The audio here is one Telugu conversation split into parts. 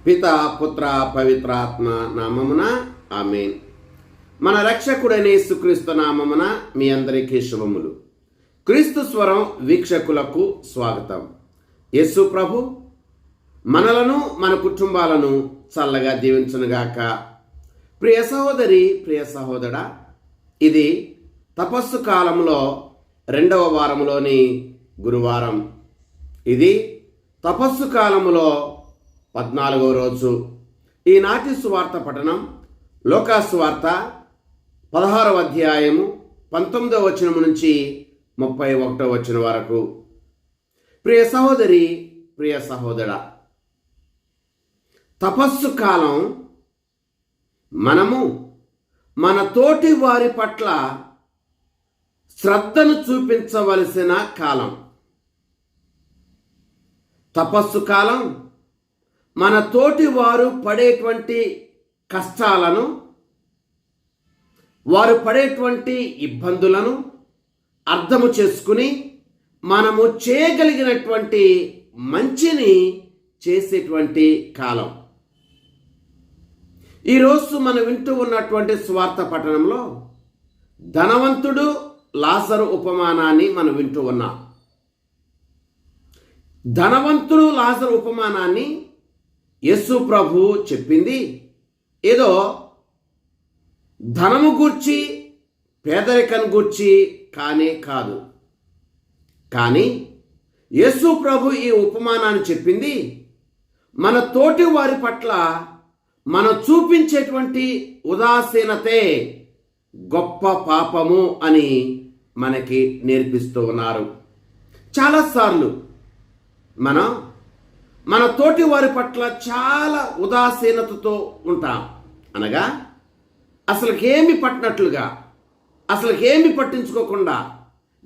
పిత పుత్ర పవిత్రాత్మ నామమున ఆమేన్. మన రక్షకుడైన యేసుక్రీస్తు నామమున మీ అందరికీ శుభములు. క్రీస్తు స్వరం వీక్షకులకు స్వాగతం. యేసు ప్రభు మనలను మన కుటుంబాలను చల్లగా దీవించునుగాక. ప్రియ సహోదరి, ప్రియ సహోదరా, ఇది తపస్సు కాలంలో 2వ వారంలోని గురువారం. ఇది తపస్సు కాలంలో 14వ రోజు. ఈనాటి సువార్త పఠనం లూకా సువార్త 16వ అధ్యాయము 19వ వచనం నుంచి 31వ వచనం వరకు. ప్రియ సహోదరి, ప్రియ సహోదరా, తపస్సు కాలం మనము మన తోటి వారి పట్ల శ్రద్ధను చూపించవలసిన కాలం. తపస్సు కాలం మన తోటి వారు పడేటువంటి కష్టాలను, వారు పడేటువంటి ఇబ్బందులను అర్థము చేసుకుని మనము చేయగలిగినటువంటి మంచిని చేసేటువంటి కాలం. ఈరోజు మనం వింటూ ఉన్నటువంటి సువార్త పఠనంలో ధనవంతుడు లాజరు ఉపమానాన్ని మనం వింటూ ఉన్నాం. ధనవంతుడు లాజరు ఉపమానాన్ని యేసు ప్రభు చెప్పింది ఏదో ధనము గూర్చి, పేదరికం గూర్చి కానే కాదు. కానీ యేసు ప్రభు ఈ ఉపమానాన్ని చెప్పింది మన తోటి వారి పట్ల మనం చూపించేటువంటి ఉదాసీనతే గొప్ప పాపము అని మనకి నేర్పిస్తూ ఉన్నారు. చాలాసార్లు మనం మన తోటి వారి పట్ల చాలా ఉదాసీనతతో ఉంటాం. అనగా అసలుకేమి పట్టినట్లుగా, అసలుకేమి పట్టించుకోకుండా,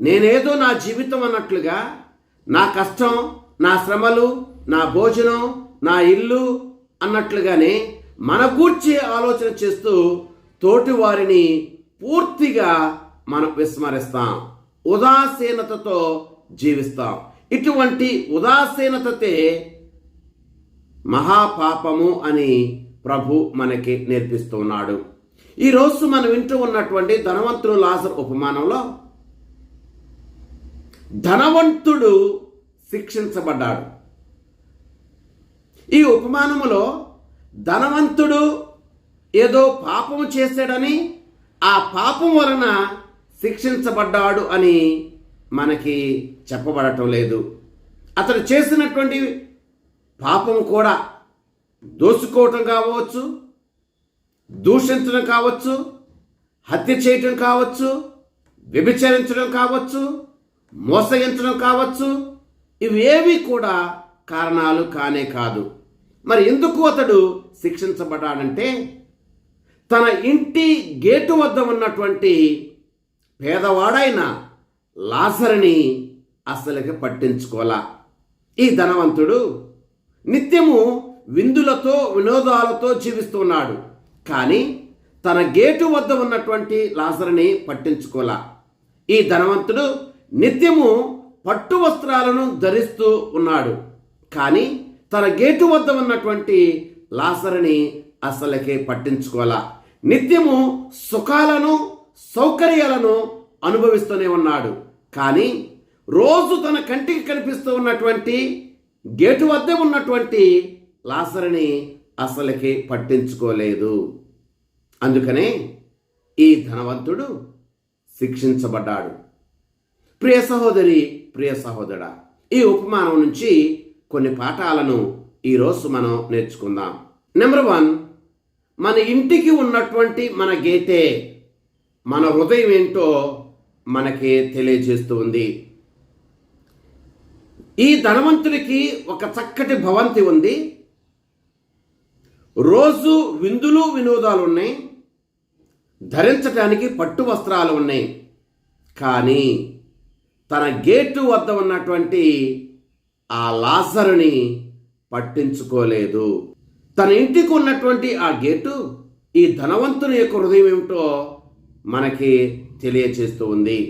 నేనేదో నా జీవితం అన్నట్లుగా, నా కష్టం, నా శ్రమలు, నా భోజనం, నా ఇల్లు అన్నట్లుగానే మన గూర్చి ఆలోచన చేస్తూ తోటి వారిని పూర్తిగా మనం విస్మరిస్తాం, ఉదాసీనతతో జీవిస్తాం. ఇటువంటి ఉదాసీనతే మహాపాపము అని ప్రభు మనకి నేర్పిస్తున్నాడు. ఈరోజు మనం వింటూ ఉన్నటువంటి ధనవంతుడు లాజరు ఉపమానంలో ధనవంతుడు శిక్షించబడ్డాడు. ఈ ఉపమానములో ధనవంతుడు ఏదో పాపము చేశాడని, ఆ పాపం వలన శిక్షించబడ్డాడు అని మనకి చెప్పబడటం లేదు. అతడు చేసినటువంటి పాపం కూడా దోచుకోవటం కావచ్చు, దూషించడం కావచ్చు, హత్య చేయటం కావచ్చు, వ్యభిచరించడం కావచ్చు, మోసగించడం కావచ్చు. ఇవేవి కూడా కారణాలు కానే కాదు. మరి ఎందుకు అతడు శిక్షించబడ్డాడంటే తన ఇంటి గేటు వద్ద ఉన్నటువంటి పేదవాడైన లాజరుని అసలుకి పట్టించుకోలా. ఈ ధనవంతుడు నిత్యము విందులతో, వినోదాలతో జీవిస్తున్నాడు. కానీ తన గేటు వద్ద ఉన్నటువంటి లాజరుని పట్టించుకోలా. ఈ ధనవంతుడు నిత్యము పట్టు వస్త్రాలను ధరిస్తూ ఉన్నాడు. కానీ తన గేటు వద్ద ఉన్నటువంటి లాజరుని అసలుకే పట్టించుకోలా. నిత్యము సుఖాలను, సౌకర్యాలను అనుభవిస్తూనే ఉన్నాడు. కానీ రోజు తన కంటికి కనిపిస్తూ ఉన్నటువంటి గేటు వద్ద ఉన్నటువంటి లాజరుని అసలుకి పట్టించుకోలేదు. అందుకనే ఈ ధనవంతుడు శిక్షించబడ్డాడు. ప్రియ సహోదరి, ప్రియ సహోదరా, ఈ ఉపమానం నుంచి కొన్ని పాఠాలను ఈరోజు మనం నేర్చుకుందాం. నెంబర్ 1, మన ఇంటికి ఉన్నటువంటి మన గేటే మన హృదయం ఏంటో మనకి తెలియజేస్తూ ఉంది. ఈ ధనవంతుడికి ఒక చక్కటి భవంతి ఉంది. రోజు విందులు, వినోదాలు ఉన్నాయి, ధరించడానికి పట్టు వస్త్రాలు ఉన్నాయి. కానీ తన గేటు వద్ద ఉన్నటువంటి ఆ లాజరుని పట్టించుకోలేదు. తన ఇంటికి ఉన్నటువంటి ఆ గేటు ఈ ధనవంతుని యొక్క హృదయం ఏమిటో మనకి తెలియచేస్తూ ఉంది.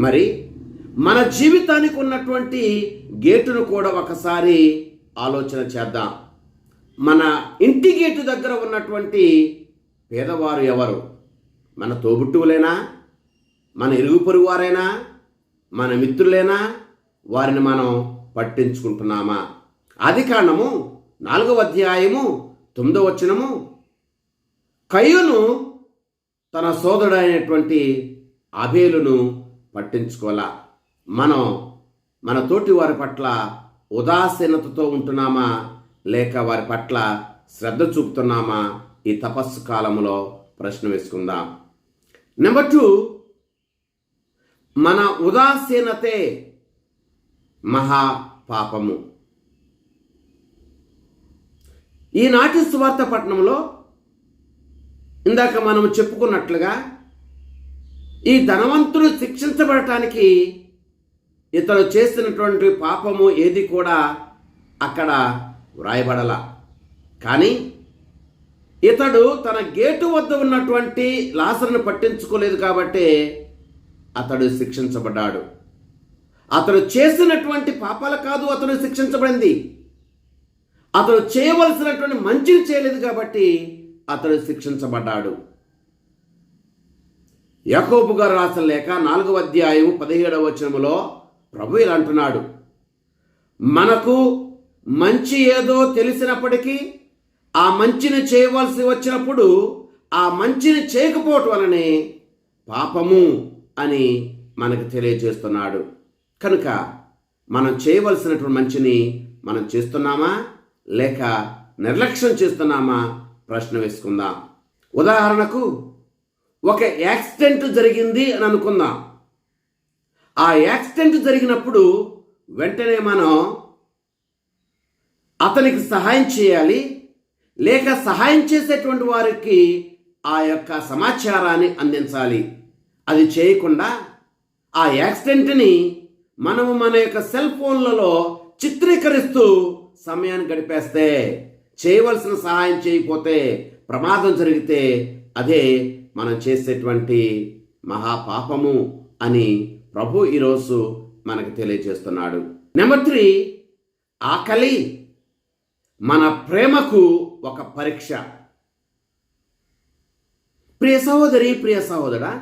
మరి మన జీవితానికి ఉన్నటువంటి గేటును కూడా ఒకసారి ఆలోచన చేద్దాం. మన ఇంటి గేటు దగ్గర ఉన్నటువంటి పేదవారు ఎవరు? మన తోబుట్టువులేనా? మన ఇరుగు పొరుగు వారైనా? మన మిత్రులేనా? వారిని మనం పట్టించుకుంటున్నామా? ఆదికాండము 4వ అధ్యాయము 9వ వచనము, కయ్యూను తన సోదరుడైనటువంటి అబేలును పట్టించుకోవాలా. మనం మన తోటి వారి పట్ల ఉదాసీనతతో ఉంటున్నామా, లేక వారి పట్ల శ్రద్ధ చూపుతున్నామా? ఈ తపస్సు కాలంలో ప్రశ్న వేసుకుందాం. నెంబర్ 2, మన ఉదాసీనతే మహా పాపము. ఈనాటి సువార్త పట్టణంలో ఇందాక మనం చెప్పుకున్నట్లుగా ఈ ధనవంతుడు శిక్షించబడటానికి ఇతడు చేసినటువంటి పాపము ఏది కూడా అక్కడ వ్రాయబడల. కానీ ఇతడు తన గేటు వద్ద ఉన్నటువంటి లాజరును పట్టించుకోలేదు కాబట్టి అతడు శిక్షించబడ్డాడు. అతడు చేసినటువంటి పాపాలు కాదు అతడు శిక్షించబడింది, అతడు చేయవలసినటువంటి మంచిని చేయలేదు కాబట్టి అతడు శిక్షించబడ్డాడు. యాకోబు గారు రాసిన లేఖ 4వ అధ్యాయం 17వ వచనములో ప్రభు ఇలా అంటున్నాడు, మనకు మంచి ఏదో తెలిసినప్పటికీ ఆ మంచిని చేయవలసి వచ్చినప్పుడు ఆ మంచిని చేయకపోవటం వలనే పాపము అని మనకు తెలియజేస్తున్నాడు. కనుక మనం చేయవలసినటువంటి మంచిని మనం చేస్తున్నామా లేక నిర్లక్ష్యం చేస్తున్నామా ప్రశ్న వేసుకుందాం. ఉదాహరణకు ఒక యాక్సిడెంట్ జరిగింది అని అనుకుందాం. ఆ యాక్సిడెంట్ జరిగినప్పుడు వెంటనే మనం అతనికి సహాయం చేయాలి, లేక సహాయం చేసేటువంటి వారికి ఆ యొక్క సమాచారాన్ని అందించాలి. అది చేయకుండా ఆ యాక్సిడెంట్ని మనము మన యొక్క సెల్ ఫోన్లలో చిత్రీకరిస్తూ సమయాన్ని గడిపేస్తే, చేయవలసిన సహాయం చేయకపోతే, ప్రమాదం జరిగితే అదే మనం చేసేటువంటి మహాపాపము అని ప్రభు ఈరోజు మనకు తెలియజేస్తున్నాడు. నెంబర్ 3, ఆకలి మన ప్రేమకు ఒక పరీక్ష. ప్రియ సహోదరి, ప్రియ సహోదరా,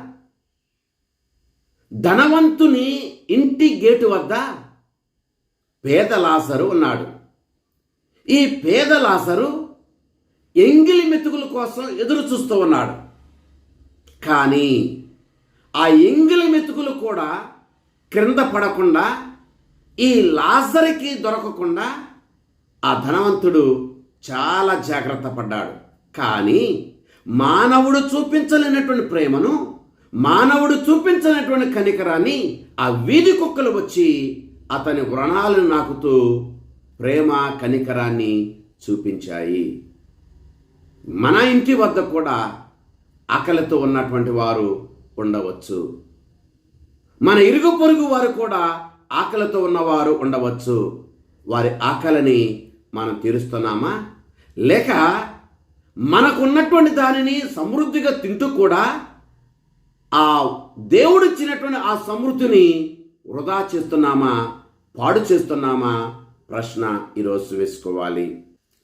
ధనవంతుని ఇంటి గేటు వద్ద పేద లాజరు ఉన్నాడు. ఈ పేద లాజరు ఎంగిలి మెతుకుల కోసం ఎదురు చూస్తూ ఉన్నాడు. కానీ ఆ ఎంగిలి మెతుకులు కూడా క్రింద పడకుండా, ఈ లాజరుకి దొరకకుండా ఆ ధనవంతుడు చాలా జాగ్రత్త పడ్డాడు. కానీ మానవుడు చూపించలేనటువంటి ప్రేమను, మానవుడు చూపించలేనటువంటి కనికరాన్ని ఆ వీధి కుక్కలు వచ్చి అతని వ్రణాలను నాకుతూ ప్రేమ కనికరాన్ని చూపించాయి. మన ఇంటి వద్ద కూడా ఆకలితో ఉన్నటువంటి వారు ఉండవచ్చు. మన ఇరుగు పొరుగు వారు కూడా ఆకలితో ఉన్నవారు ఉండవచ్చు. వారి ఆకలిని మనం తీరుస్తున్నామా, లేక మనకున్నటువంటి దానిని సమృద్ధిగా తింటూ కూడా ఆ దేవుడిచ్చినటువంటి ఆ సమృద్ధిని వృధా చేస్తున్నామా, పాడు చేస్తున్నామా ప్రశ్న ఈరోజు వేసుకోవాలి.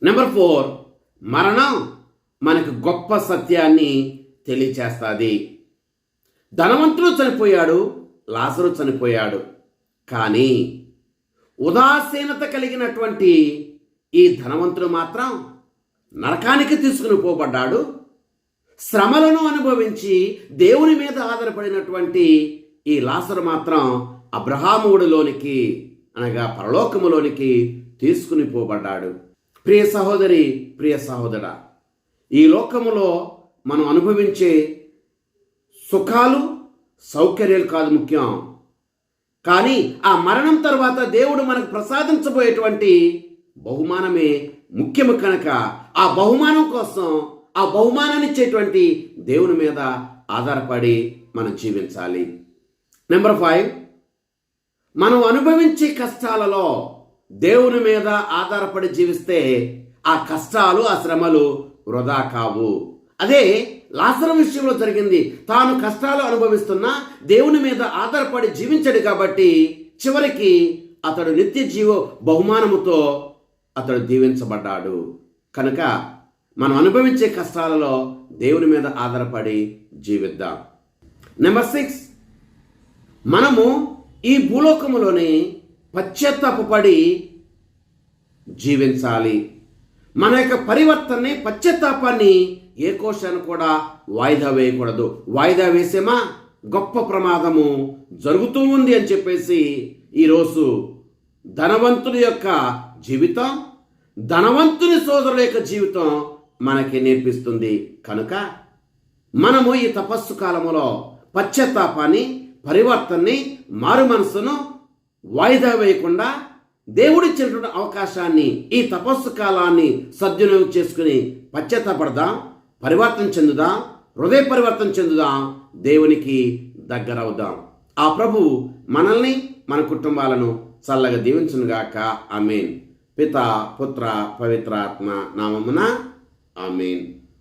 నెంబర్ 4, మరణం మనకు గొప్ప సత్యాన్ని తెలియచేస్తుంది. ధనవంతుడు చనిపోయాడు, లాజరు చనిపోయాడు. కానీ ఉదాసీనత కలిగినటువంటి ఈ ధనవంతుడు మాత్రం నరకానికి తీసుకుని పోబడ్డాడు. శ్రమలను అనుభవించి దేవుని మీద ఆధారపడినటువంటి ఈ లాజరు మాత్రం అబ్రహాముడిలోనికి, అనగా పరలోకములోనికి తీసుకుని పోబడ్డాడు. ప్రియ సహోదరి, ప్రియ సహోదరా, ఈ లోకములో మనం అనుభవించే సుఖాలు, సౌకర్యాలు కాదు ముఖ్యం. కానీ ఆ మరణం తర్వాత దేవుడు మనకు ప్రసాదించబోయేటువంటి బహుమానమే ముఖ్యము. కనుక ఆ బహుమానం కోసం, ఆ బహుమానాన్ని ఇచ్చేటువంటి దేవుని మీద ఆధారపడి మనం జీవించాలి. నెంబర్ 5, మనం అనుభవించే కష్టాలలో దేవుని మీద ఆధారపడి జీవిస్తే ఆ కష్టాలు, ఆ శ్రమలు వృధా కావు. అదే లాజరు విషయంలో జరిగింది. తాను కష్టాలు అనుభవిస్తున్నా దేవుని మీద ఆధారపడి జీవించాడు కాబట్టి చివరికి అతడు నిత్య జీవ బహుమానముతో అతడు దీవించబడ్డాడు. కనుక మనం అనుభవించే కష్టాలలో దేవుని మీద ఆధారపడి జీవిద్దాం. నెంబర్ 6, మనము ఈ భూలోకములోని పశ్చాత్తాపడి జీవించాలి. మన యొక్క పరివర్తనని, పశ్చాత్తాపాన్ని ఏ కోశాన్ని కూడా వాయిదా వేయకూడదు. వాయిదా వేసేమా గొప్ప ప్రమాదము జరుగుతూ ఉంది అని చెప్పేసి ఈరోజు ధనవంతుని యొక్క జీవితం, ధనవంతుని సోదరుల యొక్క జీవితం మనకి నేర్పిస్తుంది. కనుక మనము ఈ తపస్సు కాలములో పశ్చాత్తాపాన్ని, పరివర్తనని, మారు మనసును వాయిదా వేయకుండా దేవుడిచ్చినటువంటి అవకాశాన్ని, ఈ తపస్సు కాలాన్ని సద్వినియోగం చేసుకుని పశ్చాత్తాపడదాం, పరివర్తన చెందుదాం, హృదయ పరివర్తన చెందుదాం, దేవునికి దగ్గరవుదాం. ఆ ప్రభు మనల్ని, మన కుటుంబాలను చల్లగా దీవించునుగాక. ఆమేన్. పిత, పుత్ర, పవిత్రాత్మ నామమున ఆమేన్.